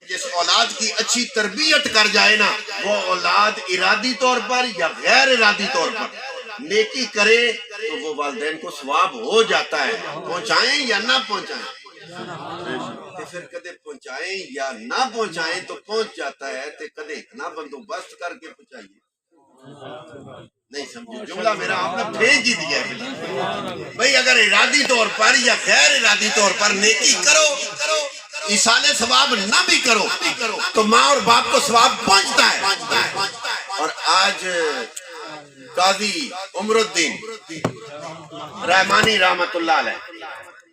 جس اولاد کی اچھی تربیت کر جائے نا، وہ اولاد ارادی طور پر یا غیر ارادی طور پر نیکی کرے تو وہ والدین کو ثواب ہو جاتا ہے، پہنچائیں یا نہ پہنچائیں، تو پھر کدے پہنچائیں یا نہ پہنچائیں تو پہنچ جاتا ہے، تو کدے اتنا بندوبست کر کے پہنچائیے۔ نہیں سمجھے جملہ میرا، آپ نے پھینک ہی دیا ہے بھائی۔ اگر ارادی طور پر یا غیر ارادی طور پر نیکی کرو، ایصال ثواب نہ بھی کرو تو ماں اور باپ کو ثواب پہنچتا ہے۔ اور آج قاضی عمر الدین رحمانی رحمت اللہ علیہ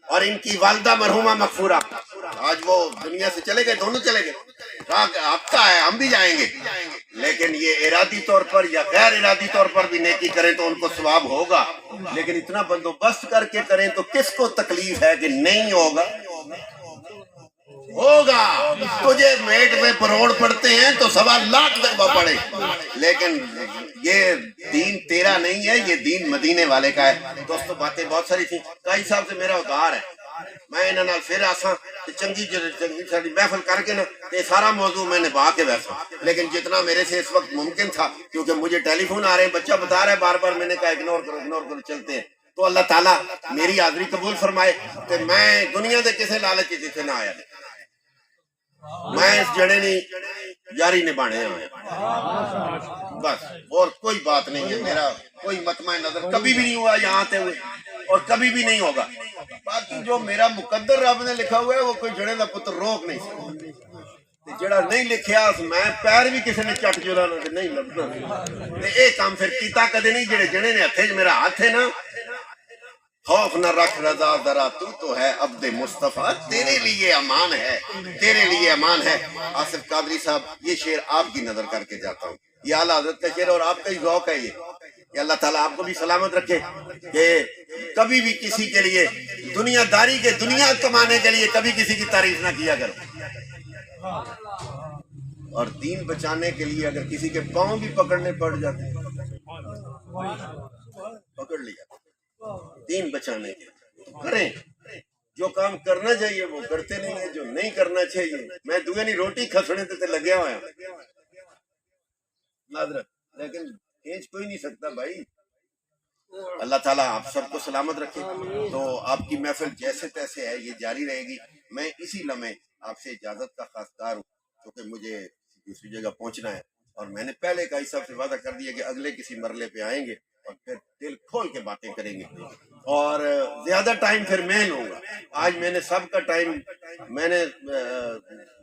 اور ان کی والدہ مرحومہ مغفورہ، آج وہ دنیا سے چلے گئے، دونوں چلے گئے، ہفتہ ہے ہم بھی جائیں گے، لیکن یہ ارادی طور پر یا غیر ارادی طور پر بھی نیکی کریں تو ان کو ثواب ہوگا، لیکن اتنا بندوبست کر کے کریں تو کس کو تکلیف ہے کہ نہیں ہوگا؟ ہوگا۔ تجھے میٹ میں پروڑ پڑتے ہیں تو 1.25 تک پڑے، لیکن یہ دین تیرا نہیں ہے، یہ دین مدینے والے کا ہے۔ دوستو باتیں بہت ساری تھیں، قاضی صاحب سے میرا ادھار ہے، میں انہاں نال پھر آساں چنگی ساری محفل کر کے نا یہ سارا موضوع میں نبھا کے بیٹھا، لیکن جتنا میرے سے اس وقت ممکن تھا، کیونکہ مجھے ٹیلی فون آ رہے ہیں، بچہ بتا رہا ہے بار بار، میں نے کہا اگنور کرو چلتے ہیں، تو اللہ تعالیٰ میری حاضری قبول فرمائے کہ میں دنیا دے کسے لالچ جتنے نہ آیا، میں اس جڑے نہیں یاری نبھانے ہوئے بس، اور کوئی بات نہیں ہے، میرا کوئی مطمع نظر کبھی بھی نہیں ہوا یہاں آتے ہوئے اور کبھی بھی نہیں ہوگا۔ باقی جو میرا مقدر رب نے لکھا ہوا ہے وہ کوئی جڑے دا پتر روک نہیں سکتا، جڑا نہیں لکھیا میں پیر بھی کسی نے چٹ جلانا نہیں لگنا، اے کام پھر کیتا کدے نہیں، جڑے جڑے نے ہتھے میرا ہاتھ ہے نا، خوف نہ رکھ رضا ذرا تو ہے عبد مصطفیٰ، تیرے لیے امان ہے، تیرے لیے امان ہے۔ آصف قادری صاحب یہ شعر آپ کی نظر کر کے جاتا ہوں، یہ اعلیٰ حضرت کا شعر اور آپ کا ہی ذوق ہے یہ، کہ اللہ تعالیٰ آپ کو بھی سلامت رکھے کہ کبھی بھی کسی کے لیے دنیا داری کے دنیا کمانے کے لیے کبھی کسی کی تعریف نہ کیا کرو، اور دین بچانے کے لیے اگر کسی کے پاؤں بھی پکڑنے پڑ جاتے پکڑ لیا، دین بچانے کے کریں، جو کام کرنا چاہیے وہ کرتے نہیں ہیں، جو نہیں کرنا چاہیے میں دعا نہیں روٹی کھسنے تے لگیا ہوا ہے ناظرت، لیکن کھینچ کوئی نہیں سکتا بھائی۔ اللہ تعالیٰ آپ سب کو سلامت رکھے، تو آپ کی محفل جیسے تیسے ہے یہ جاری رہے گی، میں اسی لمحے آپ سے اجازت کا خواستگار ہوں کیونکہ مجھے دوسری جگہ پہنچنا ہے، اور میں نے پہلے کا ہی سب سے وعدہ کر دیا کہ اگلے کسی مرلے پہ آئیں گے اور پھر دل کھول کے باتیں کریں گے، اور زیادہ ٹائم پھر میں لوں گا۔ آج میں نے سب کا ٹائم میں نے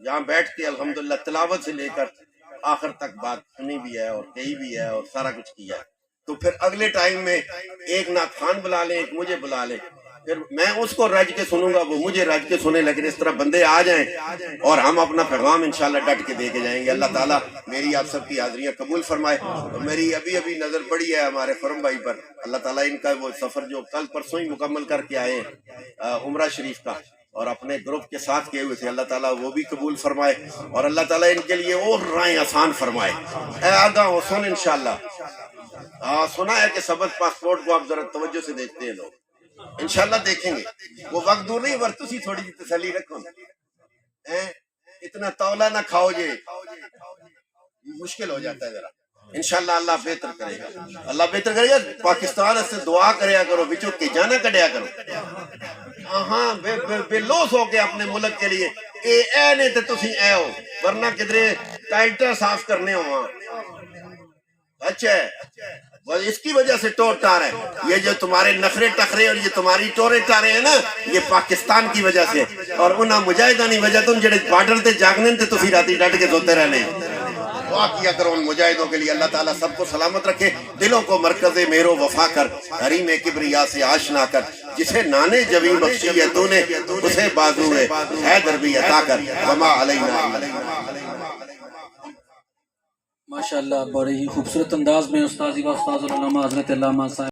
یہاں بیٹھ کے الحمدللہ تلاوت سے لے کر آخر تک بات سنی بھی ہے اور کہی بھی ہے اور سارا کچھ کیا ہے، تو پھر اگلے ٹائم میں ایک نعت خوان بلا لیں، ایک مجھے بلا لیں، پھر میں اس کو رج کے سنوں گا، وہ مجھے رج کے سنے، لیکن اس طرح بندے آ جائیں اور ہم اپنا پیغام انشاءاللہ ڈٹ کے دے کے جائیں گے۔ اللہ تعالیٰ میری آپ سب کی حاضریاں قبول فرمائے، اور میری ابھی نظر پڑی ہے ہمارے فرم بھائی پر، اللہ تعالیٰ ان کا وہ سفر جو کل پرسوں ہی مکمل کر کے آئے ہیں عمرہ شریف کا اور اپنے گروپ کے ساتھ کیے ہوئے تھے، اللہ تعالیٰ وہ بھی قبول فرمائے، اور اللہ تعالیٰ ان کے لیے اور راہیں آسان فرمائے۔ اے آگاہ ہو سن انشاءاللہ، سنا ہے کہ سبز پاسپورٹ کو آپ ذرا توجہ سے دیکھتے ہیں لوگ، انشاءاللہ دیکھیں گے، وہ وقت دور نہیں، ورتوسی تھوڑی جی تسلی رکھو، اتنا تولا نہ کھاؤ جے، مشکل ہو جاتا ہے ذرا، انشاءاللہ اللہ بہتر کرے گا، اللہ بہتر کرے گا۔ پاکستان سے دعا کریا کرو، بچوں کے جانا کڈیا کرو، ہاں بے لوس ہو کے اپنے ملک کے لیے، اے نے تے تسی اے ہو، ورنہ کدرے ٹائلٹر صاف کرنے ہو، اچھا ہے، اس کی وجہ سے ٹور ٹار ہے، یہ جو تمہارے نخرے ٹخرے اور یہ تمہاری ٹورے ٹارے ہیں نا، یہ پاکستان کی وجہ سے، اور انہاں مجاہدانی وجہ تم جڑے بارڈر تے جاگنے تے تسی راتی ڈٹ کے سوتے رہنے، دعا کیا کرو ان مجاہدوں کے لیے، اللہ تعالیٰ سب کو سلامت رکھے، دلوں کو مرکز مہر و وفا کر، حریم کبریا سے آشنا کر، جسے نانے جویں بخشی ہے تو نے اسے بازو حیدر بھی عطا کر، وما علینا۔ ماشاءاللہ بڑے ہی خوبصورت انداز میں استاذ و استاذ العلماء حضرت علامہ صاحب